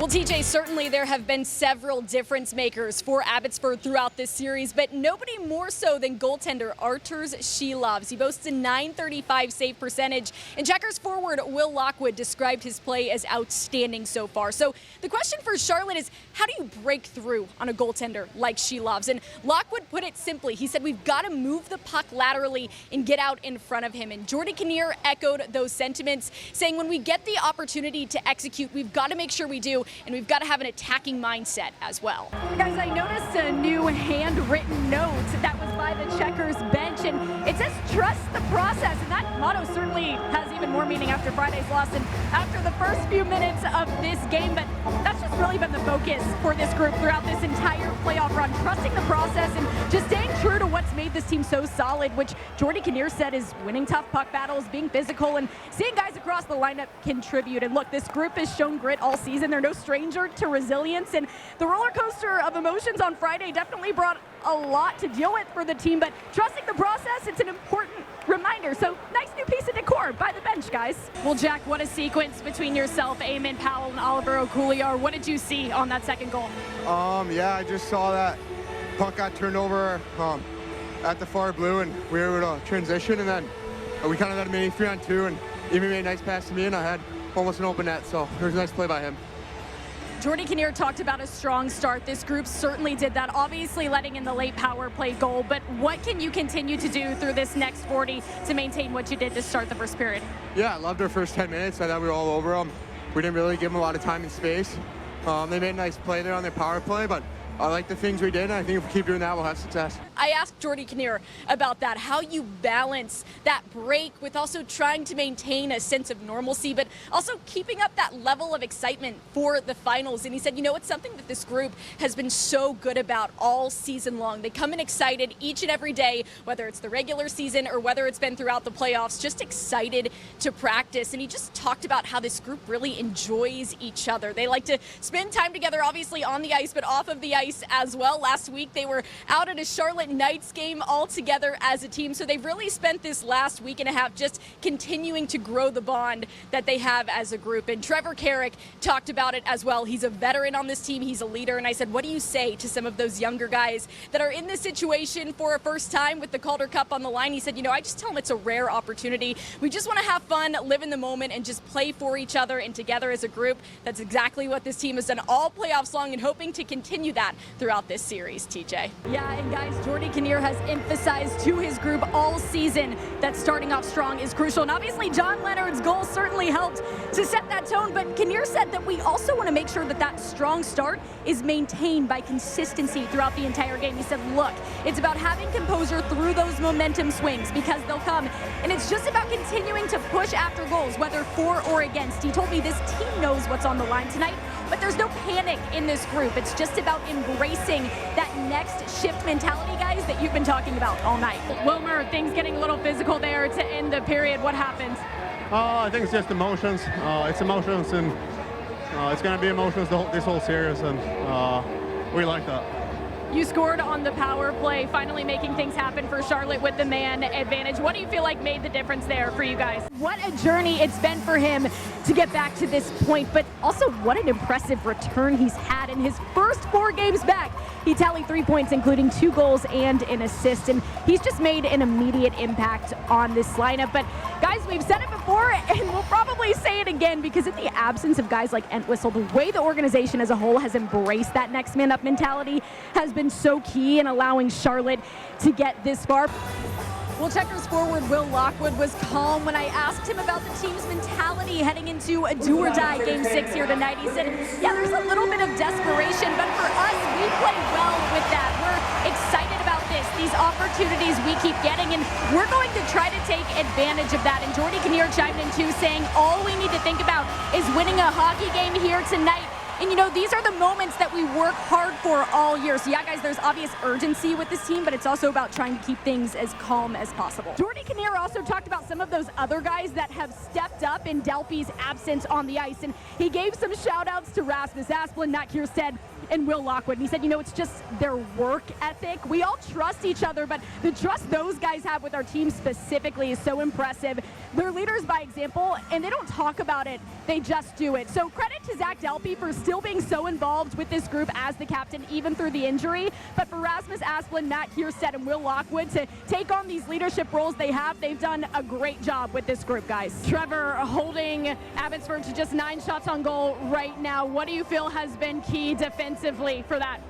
Well, TJ, certainly there have been several difference makers for Abbotsford throughout this series, but nobody more so than goaltender Arturs Shilovs. He boasts a .935 save percentage, and Checkers forward Will Lockwood described his play as outstanding so far. So the question for Charlotte is, how do you break through on a goaltender like Shilovs? And Lockwood put it simply. He said, we've got to move the puck laterally and get out in front of him. And Jordy Kinnear echoed those sentiments, saying when we get the opportunity to execute, we've got to make sure we do. And we've got to have an attacking mindset as well. Guys, I noticed a new handwritten note that was by the Checkers bench, and it says trust the process, and that motto certainly has even more meaning after Friday's loss and after the first few minutes of this game, but that's just really been the focus for this group throughout this entire playoff run, trusting the process and just staying true to what's made this team so solid, which Jordy Kinnear said is winning tough puck battles, being physical, and seeing guys across the lineup contribute. And look, this group has shown grit all season. They're no stranger to resilience, and the roller coaster of emotions on Friday definitely brought a lot to deal with for the team, but trusting the process, it's an important reminder. So nice new piece of decor by the bench, guys. Well, Jack, what a sequence between yourself, Eamon Powell, and Oliver Okuliar. What did you see on that second goal? Yeah, I just saw that puck got turned over at the far blue, and we were able to transition, and then we kind of had a mini 3-on-2, and Eamon made a nice pass to me, and I had almost an open net, so it was a nice play by him. Jordy Kinnear talked about a strong start. This group certainly did that, obviously letting in the late power play goal, but what can you continue to do through this next 40 to maintain what you did to start the first period? Yeah, I loved our first 10 minutes. I thought we were all over them. We didn't really give them a lot of time and space. They made a nice play there on their power play, but I like the things we did, and I think if we keep doing that, we'll have success. I asked Jordy Kinnear about that, how you balance that break with also trying to maintain a sense of normalcy, but also keeping up that level of excitement for the finals. And he said, you know, it's something that this group has been so good about all season long. They come in excited each and every day, whether it's the regular season or whether it's been throughout the playoffs, just excited to practice. And he just talked about how this group really enjoys each other. They like to spend time together, obviously on the ice, but off of the ice as well. Last week they were out at a Charlotte Knights game all together as a team, so they've really spent this last week and a half just continuing to grow the bond that they have as a group. And Trevor Carrick talked about it as well. He's a veteran on this team, he's a leader, and I said, what do you say to some of those younger guys that are in this situation for a first time with the Calder Cup on the line? He said, you know, I just tell them it's a rare opportunity. We just want to have fun, live in the moment, and just play for each other and together as a group. That's exactly what this team has done all playoffs long, and hoping to continue that throughout this series, TJ. Yeah, and guys, Jordy Kinnear has emphasized to his group all season that starting off strong is crucial. And obviously, John Leonard's goal certainly helped to set that tone. But Kinnear said that we also want to make sure that that strong start is maintained by consistency throughout the entire game. He said, look, it's about having composure through those momentum swings because they'll come. And it's just about continuing to push after goals, whether for or against. He told me this team knows what's on the line tonight, but there's no panic in this group. It's just about embracing that next shift mentality, guys, that you've been talking about all night. Wilmer, things getting a little physical there to end the period. What happened? I think it's just emotions. It's emotions, and it's going to be emotions this whole series, and we like that. You scored on the power play, finally making things happen for Charlotte with the man advantage. What do you feel like made the difference there for you guys? What a journey it's been for him to get back to this point, but also what an impressive return he's had in his first 4 games back. He tallied 3 points, including 2 goals and an assist, and he's just made an immediate impact on this lineup. But guys, we've said it before, and we'll probably say it again, because in the absence of guys like Entwistle, the way the organization as a whole has embraced that next man up mentality has been so key in allowing Charlotte to get this far. Well, Checkers forward Will Lockwood was calm when I asked him about the team's mentality heading into a do-or-die Game 6 here tonight. He said, yeah, there's a little bit of desperation, but for us, we play well with that. We're excited about this, these opportunities we keep getting, and we're going to try to take advantage of that. And Jordy Kinnear chimed in too, saying all we need to think about is winning a hockey game here tonight. And, you know, these are the moments that we work hard for all year. So, yeah, guys, there's obvious urgency with this team, but it's also about trying to keep things as calm as possible. Jordy Kinnear also talked about some of those other guys that have stepped up in Delpy's absence on the ice. And he gave some shout-outs to Rasmus Asplund, Matt Kierstead, and Will Lockwood. And he said, you know, it's just their work ethic. We all trust each other, but the trust those guys have with our team specifically is so impressive. They're leaders by example, and they don't talk about it, they just do it. So credit to Zach Delpy for still being so involved with this group as the captain, even through the injury. But for Rasmus Asplund, Matt Kierstead, and Will Lockwood to take on these leadership roles they've done a great job with this group, guys. Trevor, holding Abbotsford to just 9 shots on goal right now. What do you feel has been key defensively for that?